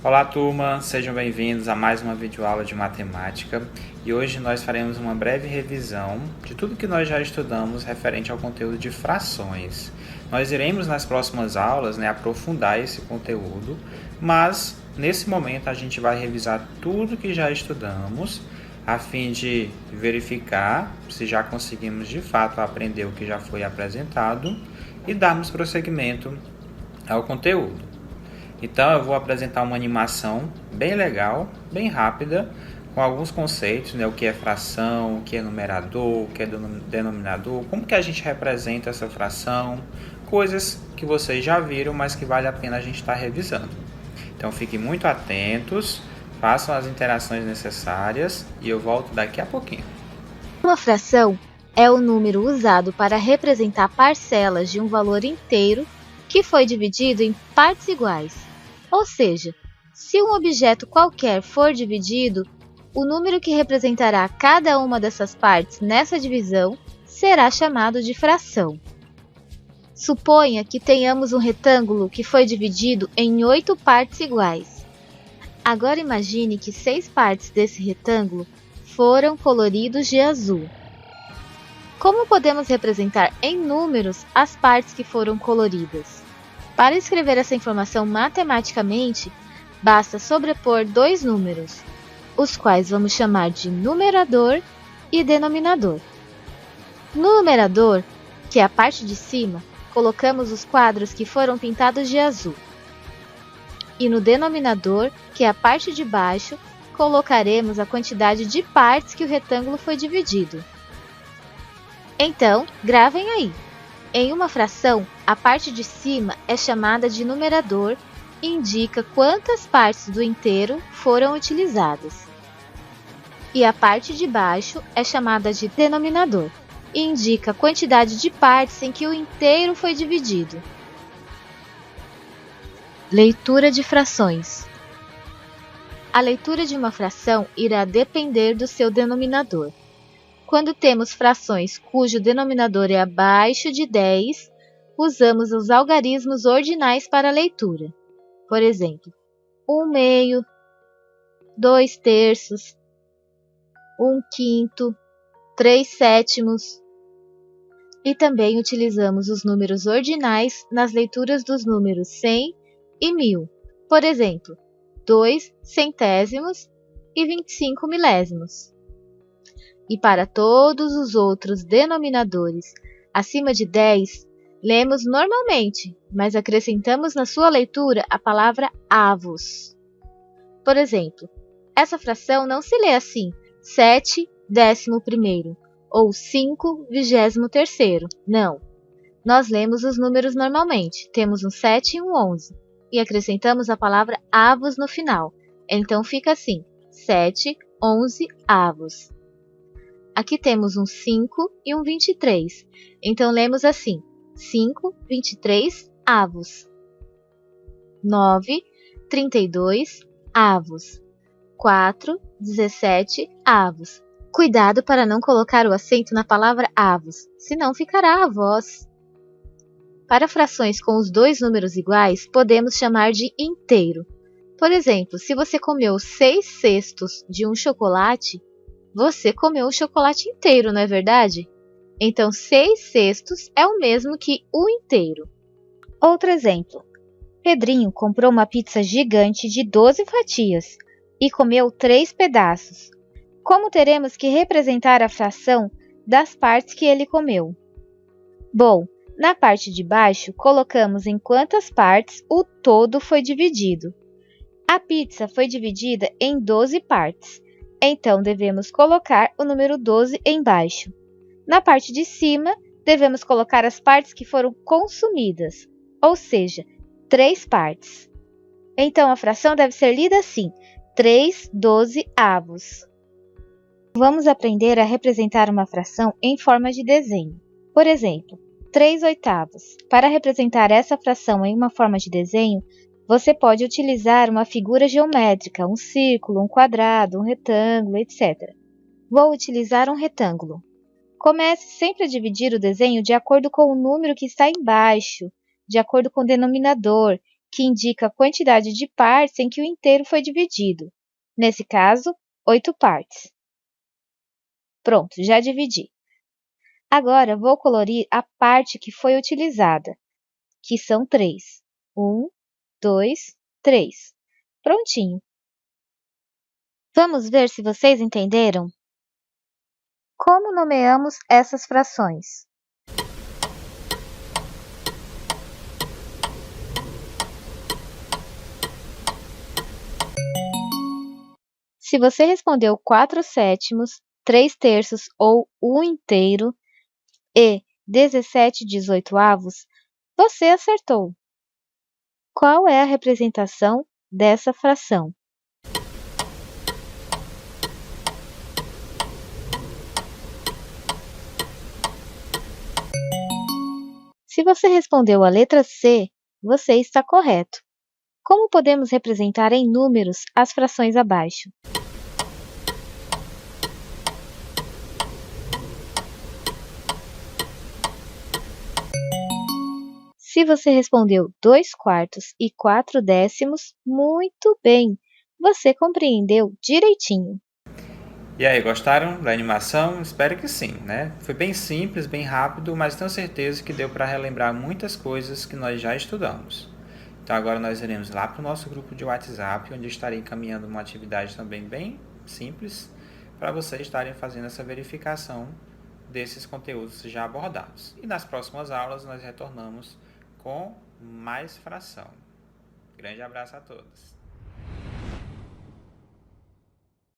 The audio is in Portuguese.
Olá turma, sejam bem-vindos a mais uma videoaula de matemática e hoje nós faremos uma breve revisão de tudo que nós já estudamos referente ao conteúdo de frações. Nós iremos nas próximas aulas aprofundar esse conteúdo, mas nesse momento a gente vai revisar tudo que já estudamos a fim de verificar se já conseguimos de fato aprender o que já foi apresentado e darmos prosseguimento ao conteúdo. Então eu vou apresentar uma animação bem legal, bem rápida, com alguns conceitos, o que é fração, o que é numerador, o que é denominador, como que a gente representa essa fração, coisas que vocês já viram, mas que vale a pena a gente estar revisando. Então fiquem muito atentos, façam as interações necessárias e eu volto daqui a pouquinho. Uma fração é o número usado para representar parcelas de um valor inteiro que foi dividido em partes iguais. Ou seja, se um objeto qualquer for dividido, o número que representará cada uma dessas partes nessa divisão será chamado de fração. Suponha que tenhamos um retângulo que foi dividido em 8 partes iguais. Agora imagine que 6 partes desse retângulo foram coloridos de azul. Como podemos representar em números as partes que foram coloridas? Para escrever essa informação matematicamente, basta sobrepor dois números, os quais vamos chamar de numerador e denominador. No numerador, que é a parte de cima, colocamos os quadros que foram pintados de azul. E no denominador, que é a parte de baixo, colocaremos a quantidade de partes que o retângulo foi dividido. Então, gravem aí. Em uma fração, a parte de cima é chamada de numerador e indica quantas partes do inteiro foram utilizadas. E a parte de baixo é chamada de denominador e indica a quantidade de partes em que o inteiro foi dividido. Leitura de frações. A leitura de uma fração irá depender do seu denominador. Quando temos frações cujo denominador é abaixo de 10, usamos os algarismos ordinais para a leitura. Por exemplo, 1/2, 2/3, 1/5, 3/7. E também utilizamos os números ordinais nas leituras dos números 100 e 1000. Por exemplo, 2 centésimos e 25 milésimos. E para todos os outros denominadores acima de 10, lemos normalmente, mas acrescentamos na sua leitura a palavra avos. Por exemplo, essa fração não se lê assim, 7/11 ou 5/23. Não. Nós lemos os números normalmente, temos um 7 e um 11, e acrescentamos a palavra avos no final. Então fica assim, 7, 11 avos. Aqui temos um 5 e um 23. Então, lemos assim, 5/23 avos. 9/32 avos. 4/17 avos. Cuidado para não colocar o acento na palavra avos, senão ficará avós. Para frações com os dois números iguais, podemos chamar de inteiro. Por exemplo, se você comeu 6/6 de um chocolate, você comeu o chocolate inteiro, não é verdade? Então, 6/6 é o mesmo que o inteiro. Outro exemplo. Pedrinho comprou uma pizza gigante de 12 fatias e comeu 3 pedaços. Como teremos que representar a fração das partes que ele comeu? Bom, na parte de baixo, colocamos em quantas partes o todo foi dividido. A pizza foi dividida em 12 partes. Então, devemos colocar o número 12 embaixo. Na parte de cima, devemos colocar as partes que foram consumidas, ou seja, 3 partes. Então, a fração deve ser lida assim, 3/12 avos. Vamos aprender a representar uma fração em forma de desenho. Por exemplo, 3/8. Para representar essa fração em uma forma de desenho, você pode utilizar uma figura geométrica, um círculo, um quadrado, um retângulo, etc. Vou utilizar um retângulo. Comece sempre a dividir o desenho de acordo com o número que está embaixo, de acordo com o denominador, que indica a quantidade de partes em que o inteiro foi dividido. Nesse caso, 8 partes. Pronto, já dividi. Agora, vou colorir a parte que foi utilizada, que são 3. 1, 2, 3. Prontinho. Vamos ver se vocês entenderam? Como nomeamos essas frações? Se você respondeu 4/7, 3/3 ou 1 inteiro e 17/18, você acertou. Qual é a representação dessa fração? Se você respondeu a letra C, você está correto. Como podemos representar em números as frações abaixo? Se você respondeu 2/4 e 4/10, muito bem! Você compreendeu direitinho. E aí, gostaram da animação? Espero que sim, né? Foi bem simples, bem rápido, mas tenho certeza que deu para relembrar muitas coisas que nós já estudamos. Então agora nós iremos lá para o nosso grupo de WhatsApp, onde estarei encaminhando uma atividade também bem simples para vocês estarem fazendo essa verificação desses conteúdos já abordados. E nas próximas aulas nós retornamos com mais fração. Grande abraço a todos!